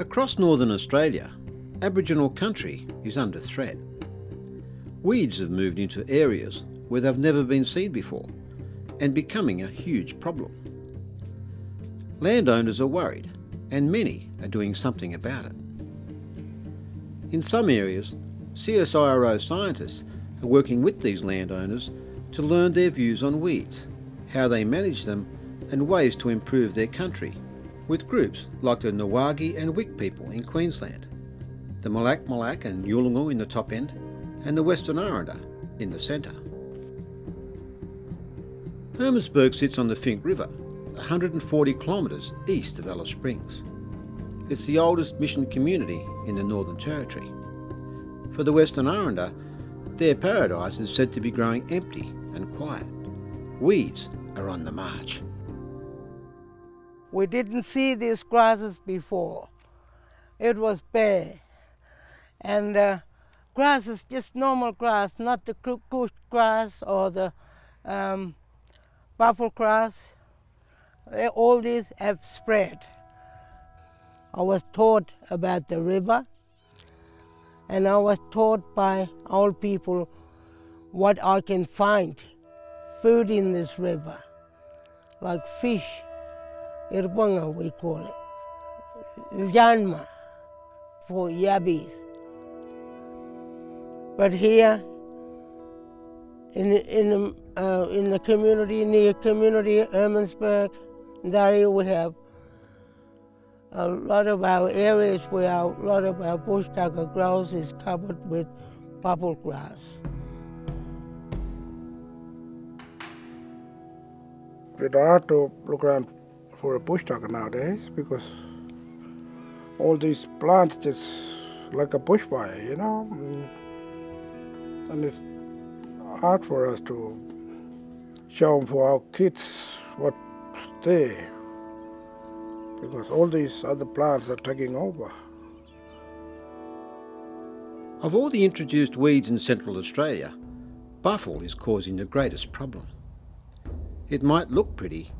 Across northern Australia, Aboriginal country is under threat. Weeds have moved into areas where they've never been seen before and becoming a huge problem. Landowners are worried and many are doing something about it. In some areas, CSIRO scientists are working with these landowners to learn their views on weeds, how they manage them and ways to improve their country, with groups like the Ngawagi and Wik people in Queensland, the Malak and Yulungu in the top end, and the Western Aranda in the centre. Hermannsburg sits on the Finke River, 140 kilometres east of Alice Springs. It's the oldest mission community in the Northern Territory. For the Western Aranda, their paradise is said to be growing empty and quiet. Weeds are on the march. We didn't see these grasses before. It was bare. And grass is just normal grass, not the kush grass or the buffalo grass. All these have spread. I was taught about the river, and I was taught by old people what I can find, food in this river, like fish, irbanga we call it, janma for yabbies. But here, in the community, near community, Hermannsburg, Daria, we have a lot of our areas where a lot of our bush tucker grows is covered with bubble grass. It's hard to look around for a bush tucker nowadays because all these plants just like a bushfire, you know, and it's hard for us to show them for our kids what's there because all these other plants are taking over. Of all the introduced weeds in Central Australia, buffle is causing the greatest problem. It might look pretty,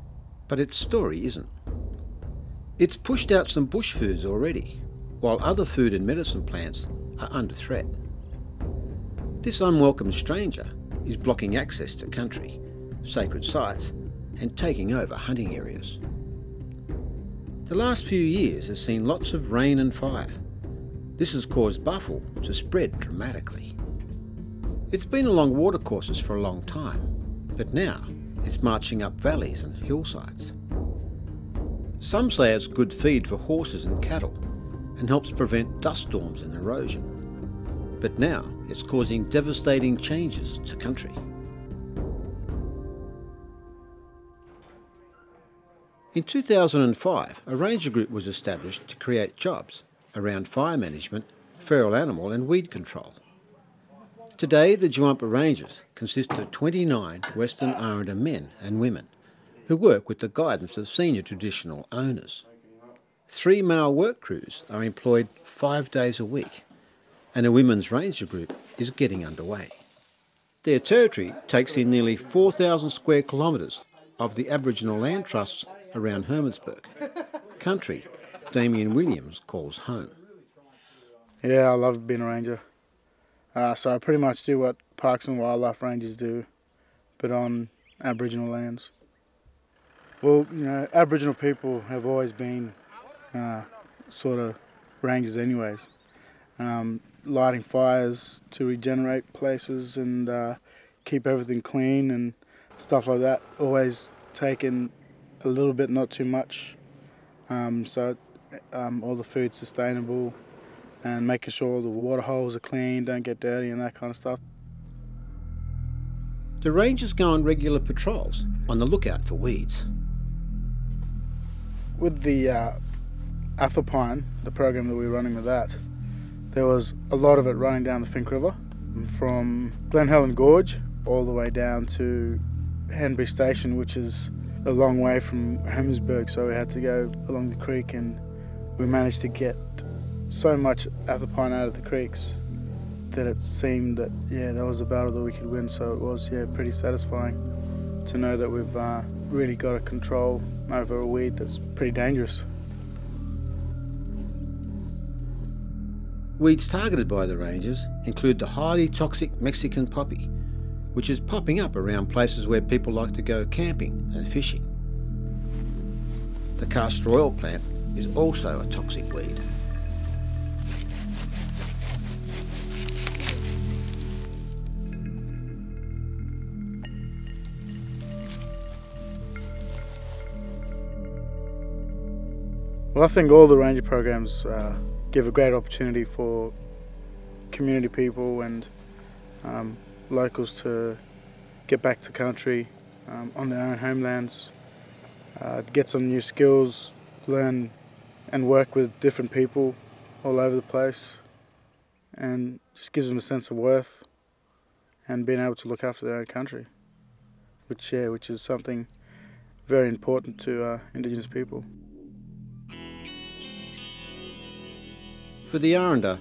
but its story isn't. It's pushed out some bush foods already, while other food and medicine plants are under threat. This unwelcome stranger is blocking access to country, sacred sites, and taking over hunting areas. The last few years has seen lots of rain and fire. This has caused buffle to spread dramatically. It's been along watercourses for a long time, but now it's marching up valleys and hillsides. Some say it's good feed for horses and cattle and helps prevent dust storms and erosion. But now it's causing devastating changes to country. In 2005, a ranger group was established to create jobs around fire management, feral animal and weed control. Today, the Juwampa Rangers consist of 29 Western Aranda men and women who work with the guidance of senior traditional owners. 3 male work crews are employed 5 days a week, and a women's ranger group is getting underway. Their territory takes in nearly 4,000 square kilometres of the Aboriginal land trusts around Hermannsburg, country Damien Williams calls home. Yeah, I love being a ranger. So I pretty much do what parks and wildlife rangers do, but on Aboriginal lands. Well, you know, Aboriginal people have always been sort of rangers anyways. Lighting fires to regenerate places and keep everything clean and stuff like that. Always taking a little bit, not too much, so all the food's sustainable and making sure all the water holes are clean, don't get dirty and that kind of stuff. The rangers go on regular patrols on the lookout for weeds. With the Athelpine, the program that we were running with that, there was a lot of it running down the Finke River from Glen Helen Gorge all the way down to Henbury Station, which is a long way from Hermannsburg, so we had to go along the creek, and we managed to get so much Athelpine out of the creeks that it seemed that, yeah, that was a battle that we could win. So it was, yeah, pretty satisfying to know that we've really got a control over a weed that's pretty dangerous. Weeds targeted by the rangers include the highly toxic Mexican poppy, which is popping up around places where people like to go camping and fishing. The castor oil plant is also a toxic weed. Well, I think all the ranger programs give a great opportunity for community people and locals to get back to country on their own homelands, get some new skills, learn and work with different people all over the place, and just gives them a sense of worth and being able to look after their own country, which is something very important to indigenous people. For the Aranda,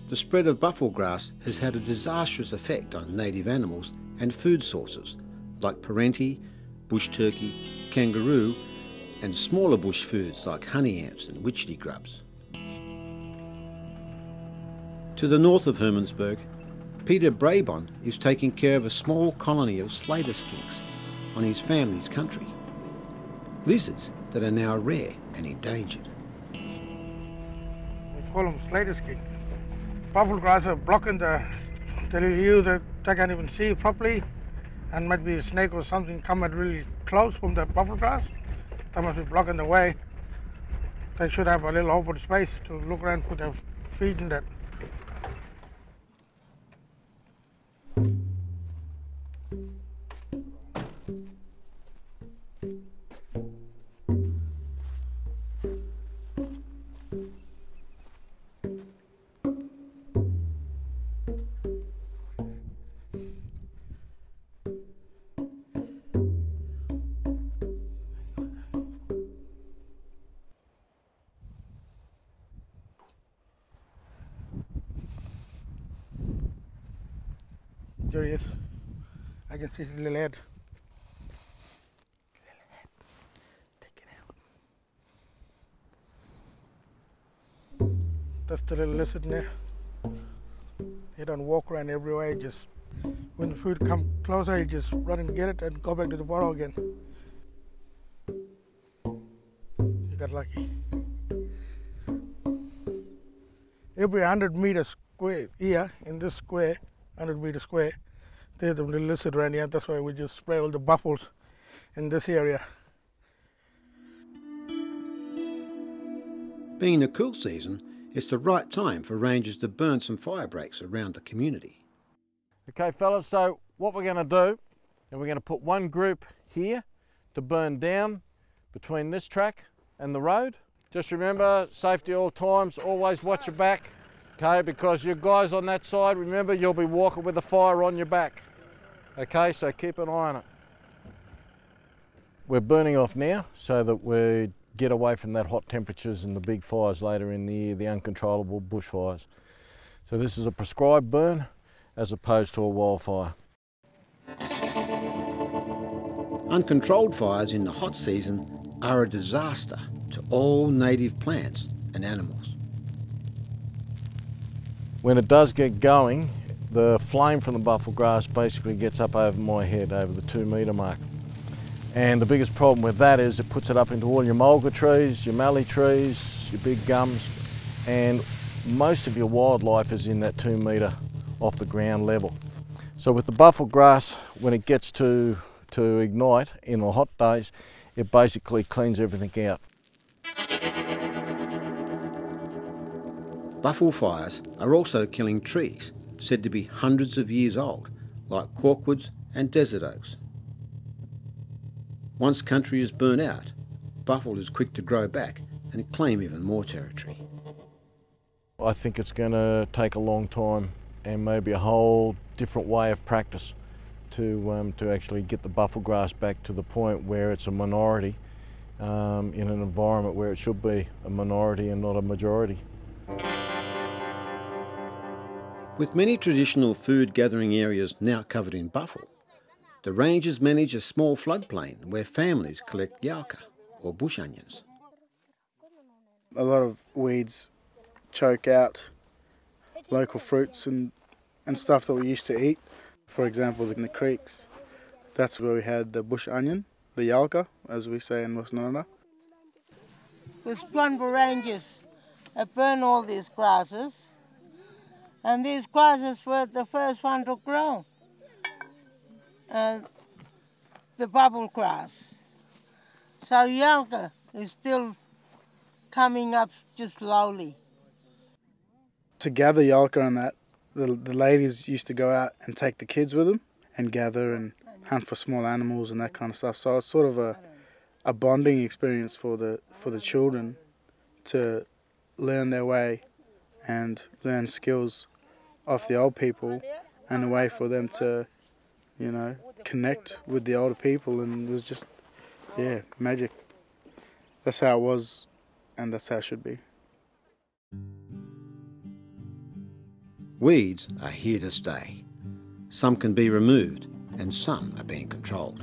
the spread of buffalo grass has had a disastrous effect on native animals and food sources like parenti, bush turkey, kangaroo, and smaller bush foods like honey ants and witchetty grubs. To the north of Hermannsburg, Peter Brabon is taking care of a small colony of slater skinks on his family's country. Lizards that are now rare and endangered. We call them slater skink. Buffalo grass are blocking the little ewe that they can't even see properly, and might be a snake or something coming really close from the buffalo grass. They must be blocking the way. They should have a little open space to look around, put their feet in that. There he is. I can see his little head. Take it out. That's the little lizard in there. He don't walk around everywhere. Just when the food comes closer, he just run and get it and go back to the burrow again. You got lucky. Every 100 meter square here in this square, 100 meter square, there's a little lizard around here. That's why we just spray all the buffaloes in this area. Being the cool season, it's the right time for rangers to burn some fire breaks around the community. Okay fellas, so what we're going to do, is we're going to put one group here to burn down between this track and the road. Just remember, safety all times, always watch your back, okay, because you guys on that side, remember you'll be walking with the fire on your back. Okay, so keep an eye on it. We're burning off now so that we get away from that hot temperatures and the big fires later in the year, the uncontrollable bushfires. So this is a prescribed burn as opposed to a wildfire. Uncontrolled fires in the hot season are a disaster to all native plants and animals. When it does get going, the flame from the buffalo grass basically gets up over my head, over the 2 metre mark. And the biggest problem with that is it puts it up into all your mulga trees, your mallee trees, your big gums, and most of your wildlife is in that 2 metre off the ground level. So with the buffalo grass, when it gets to ignite in the hot days, it basically cleans everything out. Buffalo fires are also killing trees said to be hundreds of years old, like corkwoods and desert oaks. Once country is burnt out, buffalo is quick to grow back and claim even more territory. I think it's going to take a long time and maybe a whole different way of practice to actually get the buffalo grass back to the point where it's a minority in an environment where it should be a minority and not a majority. With many traditional food gathering areas now covered in buffalo, the rangers manage a small floodplain where families collect yalka or bush onions. A lot of weeds choke out local fruits and stuff that we used to eat. For example, in the creeks, that's where we had the bush onion, the yalka, as we say in Western Australia. The Unwelcome Rangers have burned all these grasses, and these grasses were the first one to grow. The bubble grass. So yalka is still coming up just slowly. To gather yalka and that, the ladies used to go out and take the kids with them and gather and hunt for small animals and that kind of stuff. So it's sort of a bonding experience for the children to learn their way and learn skills off the old people, and a way for them to, you know, connect with the older people. And it was just, yeah, magic. That's how it was, and that's how it should be. Weeds are here to stay. Some can be removed and some are being controlled.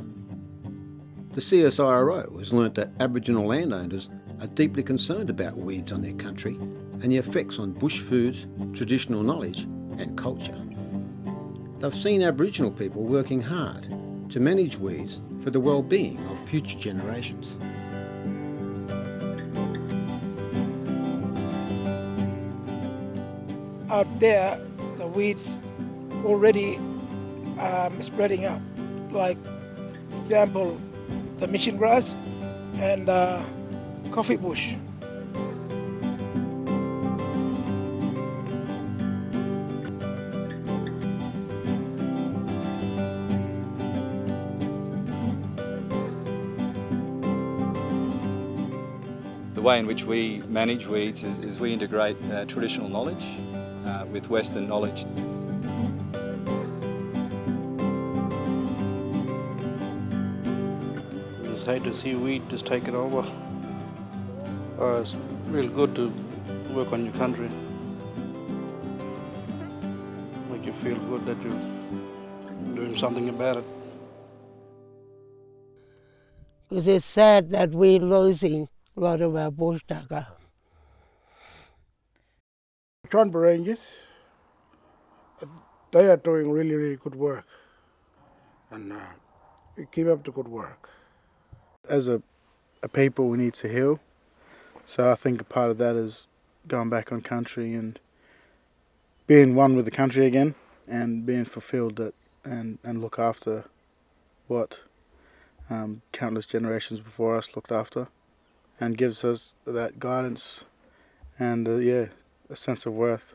The CSIRO has learnt that Aboriginal landowners are deeply concerned about weeds on their country and the effects on bush foods, traditional knowledge and culture. They've seen Aboriginal people working hard to manage weeds for the well-being of future generations. Out there, the weeds already spreading up. Like, example, the mission grass and coffee bush. The way in which we manage weeds is we integrate traditional knowledge with Western knowledge. We just hate to see weed just take it over. It's real good to work on your country. Make you feel good that you're doing something about it. Because it's sad that we're losing a lot of our bush tucker. Unwelcome Rangers, they are doing really, really good work, and we keep up the good work. As a people, we need to heal. So I think a part of that is going back on country and being one with the country again, and being fulfilled that and look after what countless generations before us looked after, and gives us that guidance and yeah, a sense of worth.